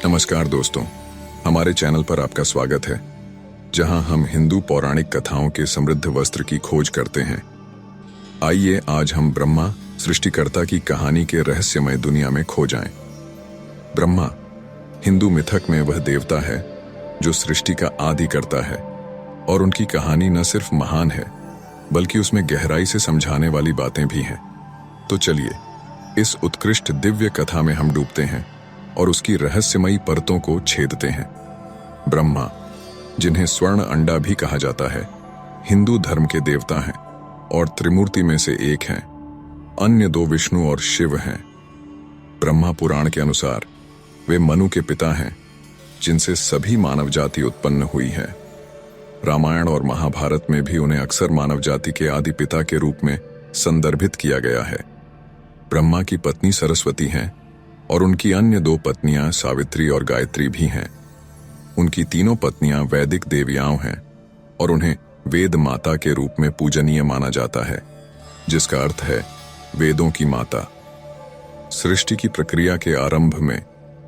नमस्कार दोस्तों, हमारे चैनल पर आपका स्वागत है, जहां हम हिंदू पौराणिक कथाओं के समृद्ध वस्त्र की खोज करते हैं। आइए आज हम ब्रह्मा सृष्टिकर्ता की कहानी के रहस्यमय दुनिया में खो जाएं। ब्रह्मा हिंदू मिथक में वह देवता है जो सृष्टि का आदि करता है, और उनकी कहानी न सिर्फ महान है बल्कि उसमें गहराई से समझाने वाली बातें भी हैं। तो चलिए इस उत्कृष्ट दिव्य कथा में हम डूबते हैं और उसकी रहस्यमयी परतों को छेदते हैं। ब्रह्मा, जिन्हें स्वर्ण अंडा भी कहा जाता है, हिंदू धर्म के देवता हैं और त्रिमूर्ति में से एक हैं। अन्य दो विष्णु और शिव हैं। ब्रह्मा पुराण के अनुसार वे मनु के पिता हैं, जिनसे सभी मानव जाति उत्पन्न हुई है। रामायण और महाभारत में भी उन्हें अक्सर मानव जाति के आदि पिता के रूप में संदर्भित किया गया है। ब्रह्मा की पत्नी सरस्वती हैं और उनकी अन्य दो पत्नियां सावित्री और गायत्री भी हैं। उनकी तीनों पत्नियां वैदिक देवियाओं हैं और उन्हें वेद माता के रूप में पूजनीय माना जाता है, जिसका अर्थ है वेदों की माता। सृष्टि की प्रक्रिया के आरंभ में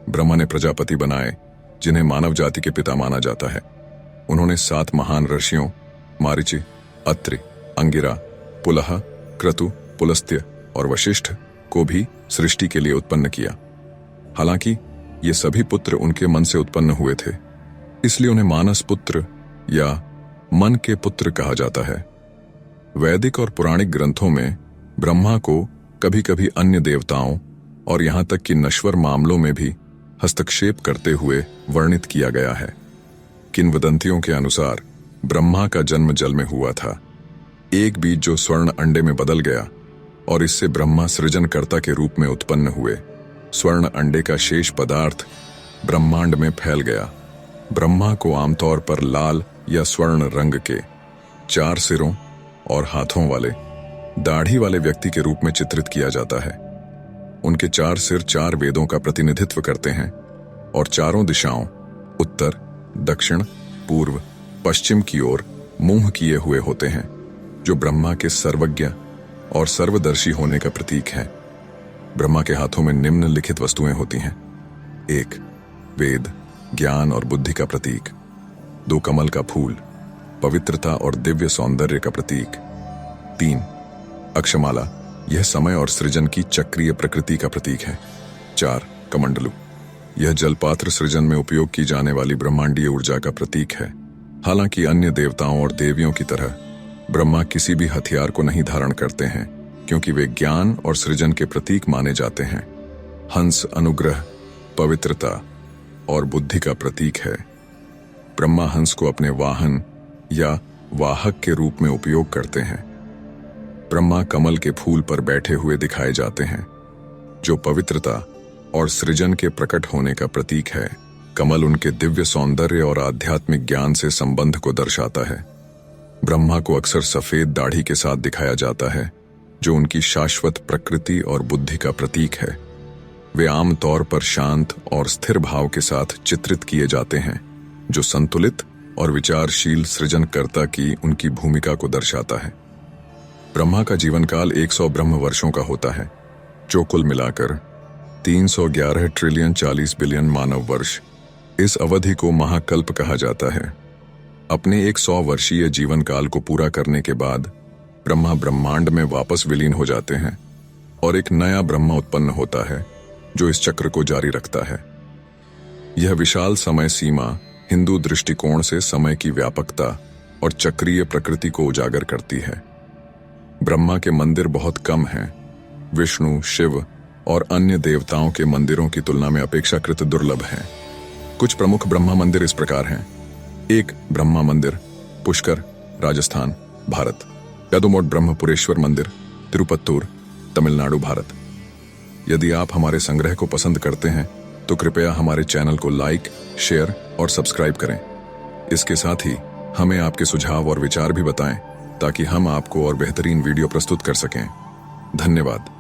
ब्रह्मा ने प्रजापति बनाए, जिन्हें मानव जाति के पिता माना जाता है। उन्होंने 7 महान ऋषियों मारीचि, अत्रि, अंगिरा, पुलह, क्रतु, पुलस्त्य और वशिष्ठ को भी सृष्टि के लिए उत्पन्न किया। हालांकि ये सभी पुत्र उनके मन से उत्पन्न हुए थे, इसलिए उन्हें मानस पुत्र या मन के पुत्र कहा जाता है। वैदिक और पौराणिक ग्रंथों में ब्रह्मा को कभी कभी अन्य देवताओं और यहां तक कि नश्वर मामलों में भी हस्तक्षेप करते हुए वर्णित किया गया है। किंवदंतियों के अनुसार ब्रह्मा का जन्म जल में हुआ था, एक बीज जो स्वर्ण अंडे में बदल गया और इससे ब्रह्मा सृजनकर्ता के रूप में उत्पन्न हुए। स्वर्ण अंडे का शेष पदार्थ ब्रह्मांड में फैल गया। ब्रह्मा को आमतौर पर लाल या स्वर्ण रंग के 4 सिरों और हाथों वाले दाढ़ी वाले व्यक्ति के रूप में चित्रित किया जाता है। उनके 4 सिर 4 वेदों का प्रतिनिधित्व करते हैं और चारों दिशाओं उत्तर, दक्षिण, पूर्व, पश्चिम की ओर मुंह किए हुए होते हैं, जो ब्रह्मा के सर्वज्ञ और सर्वदर्शी होने का प्रतीक है। ब्रह्मा के हाथों में निम्नलिखित वस्तुएं होती हैं: 1 वेद, ज्ञान और बुद्धि का प्रतीक। 2 कमल का फूल, पवित्रता और दिव्य सौंदर्य का प्रतीक। 3 अक्षमाला, यह समय और सृजन की चक्रीय प्रकृति का प्रतीक है। 4 कमंडलू, यह जलपात्र सृजन में उपयोग की जाने वाली ब्रह्मांडीय ऊर्जा का प्रतीक है। हालांकि अन्य देवताओं और देवियों की तरह ब्रह्मा किसी भी हथियार को नहीं धारण करते हैं, क्योंकि वे ज्ञान और सृजन के प्रतीक माने जाते हैं। हंस अनुग्रह, पवित्रता और बुद्धि का प्रतीक है। ब्रह्मा हंस को अपने वाहन या वाहक के रूप में उपयोग करते हैं। ब्रह्मा कमल के फूल पर बैठे हुए दिखाए जाते हैं, जो पवित्रता और सृजन के प्रकट होने का प्रतीक है। कमल उनके दिव्य सौंदर्य और आध्यात्मिक ज्ञान से संबंध को दर्शाता है। ब्रह्मा को अक्सर सफेद दाढ़ी के साथ दिखाया जाता है, जो उनकी शाश्वत प्रकृति और बुद्धि का प्रतीक है। वे आमतौर पर शांत और स्थिर भाव के साथ चित्रित किए जाते हैं, जो संतुलित और विचारशील सृजनकर्ता की उनकी भूमिका को दर्शाता है। ब्रह्मा का जीवन काल 100 ब्रह्म वर्षों का होता है, जो कुल मिलाकर 311 ट्रिलियन 40 बिलियन मानव वर्ष। इस अवधि को महाकल्प कहा जाता है। अपने 100 वर्षीय जीवन काल को पूरा करने के बाद ब्रह्मा ब्रह्मांड में वापस विलीन हो जाते हैं और एक नया ब्रह्मा उत्पन्न होता है, जो इस चक्र को जारी रखता है। यह विशाल समय सीमा हिंदू दृष्टिकोण से समय की व्यापकता और चक्रीय प्रकृति को उजागर करती है। ब्रह्मा के मंदिर बहुत कम हैं। विष्णु, शिव और अन्य देवताओं के मंदिरों की तुलना में अपेक्षाकृत दुर्लभ हैं। कुछ प्रमुख ब्रह्मा मंदिर इस प्रकार हैं: 1 ब्रह्मा मंदिर, पुष्कर, राजस्थान, भारत। यदुमोट ब्रह्मपुरेश्वर मंदिर, तिरुपत्तूर, तमिलनाडु, भारत। यदि आप हमारे संग्रह को पसंद करते हैं तो कृपया हमारे चैनल को लाइक, शेयर और सब्सक्राइब करें। इसके साथ ही हमें आपके सुझाव और विचार भी बताएं, ताकि हम आपको और बेहतरीन वीडियो प्रस्तुत कर सकें। धन्यवाद।